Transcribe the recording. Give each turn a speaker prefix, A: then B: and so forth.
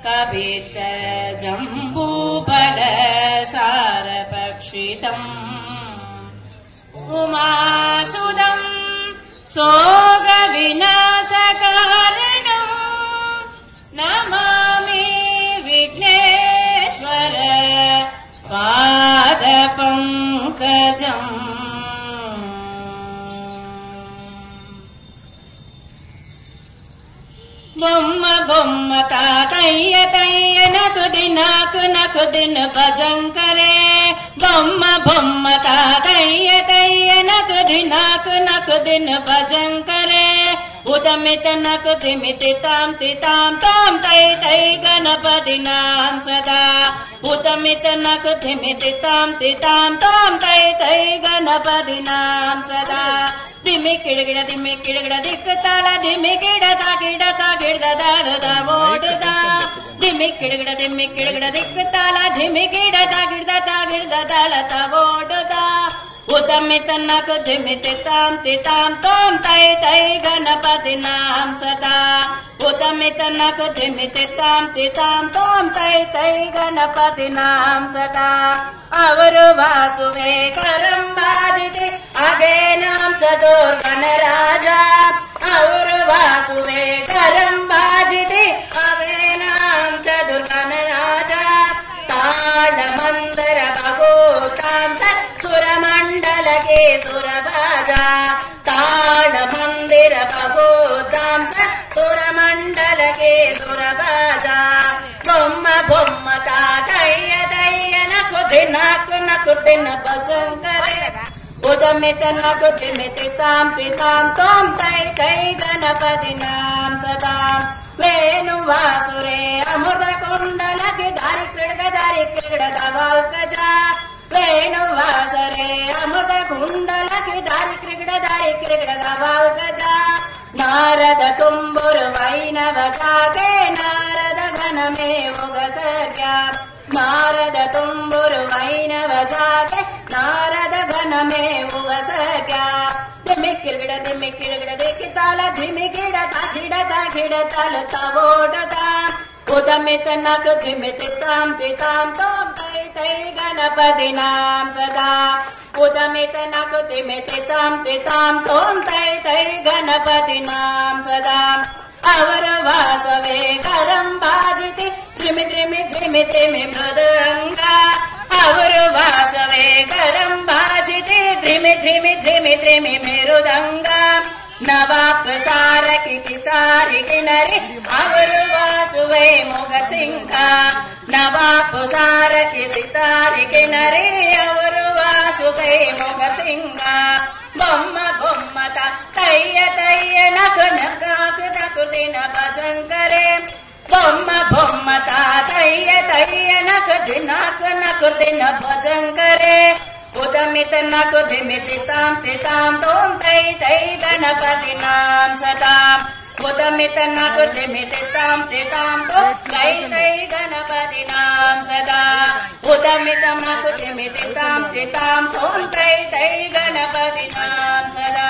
A: कवित्त जम्बूफल सारभक्षितम् उमासुदम् सोगविनाशकारणम् नमामि विघ्नेश्वर पादपङ्कजम् బొమ్మ బొమ్మ తాతయ్య తయ్య నకు దిన భజంకరే బొమ్మ బొమ్మ తాతయ్య తయ్య నకు దిన భజంకరే ఉదమిత నకు దిమితి తాం తాం తై తై గణపతి నాం సదా ఉదమిత నకు దిమితి తాం తాం తై తై గణపతి నాం సదా ಧಿಮಿ ಕಿಡಗಿಡ ದಿಕ್ಕತಾಲ ಧಿಮಿ ಗಿಡದ ದಾಡುದ ಓಡುದ ಧಿಮಿ ಕಿಡಗಿಡ ದಿಕ್ಕತಾಲ ಧಿಮಿ ಗಿಡದ ದಾಳದ ಓಡುದ ಉದಮಿ ತನ್ನಕು ಧಿಮಿತಿ ತಾಂ ತೋಂ ತೈ ತೈ ಗಣಪತಿ ನಾಂ ಸದಾ ಉದಮಿ ತನ್ನಕು ಧಿಮಿತಿ ತಾಂ ತೋಂ ತೈ ತೈ ಗಣಪತಿ ನಾಂ ಸದಾ ಅವರು ವಾಸುವೆ ಕರಂಬಾಜಿದೆ ಅಗೆ ನಾಂ ಚತುರ್ಗಣ ರಾಜ ಅವರು ವಾಸುವೆ ಕರಂಬಾಜಿದೆ ಅವೇ ನಾಂ ಚತುರ್ಗಣ ರಾಜ ತಾಳ ಮಂದರ ಭಗೋತಾಂ ಸುರಮಂಡಲಗೆ ಸುರಭಾಜ ತಾಳ ಮಂದಿರ ಭಗೋತಾಂ ಸುರಮಂಡಲಗೆ ಸುರಭಾಜ ಬೊಮ್ಮ ಬೊಮ್ಮ ತಾತಯ್ಯ ತಯ್ಯ ನಕು ದಿನ ಭಜಂಕರೆ ಉದಮಿತ ನಕು ದಿಮಿತಿ ತಾಂ ತೋಂ ತೈ ತೈ ಗಣಪತಿ ನಾಂ ಸದಾ ವೇಣು ವಾಸುರೆ ಅಮೃತ ಕುಂಡಲಗೆ ದಾರಿ ಕ್ರೀಡದ ವಾಲ್ಕಜ ವೇಣು ವಾಸರೆ ಅಮೃತ ಕುಂಡಲಗೆ ದಾರಿ ಕ್ರೀಡದ ವಾಲ್ಕಜ ನಾರದ ತುಂಬುರು ವೈನವ ಜಾಗೆ ನಾರದ ಘನಮೇ ಉಗಸರ್ಯ ನಾರದ ತುಂಬುರು ವೈನವ ಜಾಗೆ ನಾರದ ಘನಮೇ ಉಗಸರ್ಯ ಧಿಮಿ ಕಿರಗಿಡ ದಿಕ್ಕಿತಾಲ ಧಿಮಿ ಗಿಡ ತಾಲ ತವೋಡದ ಉದಮಿತ ನಕು ಧಿಮಿತಿ ತಾಂ ತೋಂ ತೈ ತೈ ಗಣಪತಿ ನಾಂ ಸದಾ ಉದಮಿತ ನಕು ಧಿಮಿತಿ ತಾಂ ತೋಂ ತೈ ತೈ ಗಣಪತಿ ನಾಂ ಸದಾ ಅವರ ವಾಸವೇ ಕರಂಬಾಜಿತಿ ಧಿಮಿ ಮೃದಂಗ ಅವರ ವಾಸವೇ ಕರಂಬಾಜಿತಿ ಧಿಮಿ ಮೃದಂಗ ನವಾಪ ಸಾರಕಿ ಕಿತಾರಿ ಕಿನರಿ ಅವರು ವಾಸುವೆ ಮೊಗ ಸಿಂಹ ನವಾಪ ಸಾರಕಿ ಸಿತಾರಿ ಕಿನರಿ ಅವರು ವಾಸುವೆ ಮೊಗ ಸಿಂಹ ಬೊಮ್ಮ ಬೊಮ್ಮ ತಯ್ಯ ನಕು ದಿನ ಭಜಂಕರೆ ಬೊಮ್ಮ ಬೊಮ್ಮ ತಯ್ಯ ನಕು ದಿನ ಭಜಂಕರೆ ಉದಮಿತ ನಕು ಧಿಮಿತಿ ತಾಂ ತೋಂ ತೈ ತೈ ಗಣಪತಿ ನಾಂ ಸದಾ ಉದಮಿತ ನಕು ಧಿಮಿತಿ ತಾಂ ತೋಂ ತೈ ತೈ ಗಣಪತಿ ನಾಂ ಸದಾ ಉದಮಿತ ನಕು ಧಿಮಿತಿ ತಾಂ ತೋಂ ತೈ ತೈ ಗಣಪತಿ ನಾಂ ಸದಾ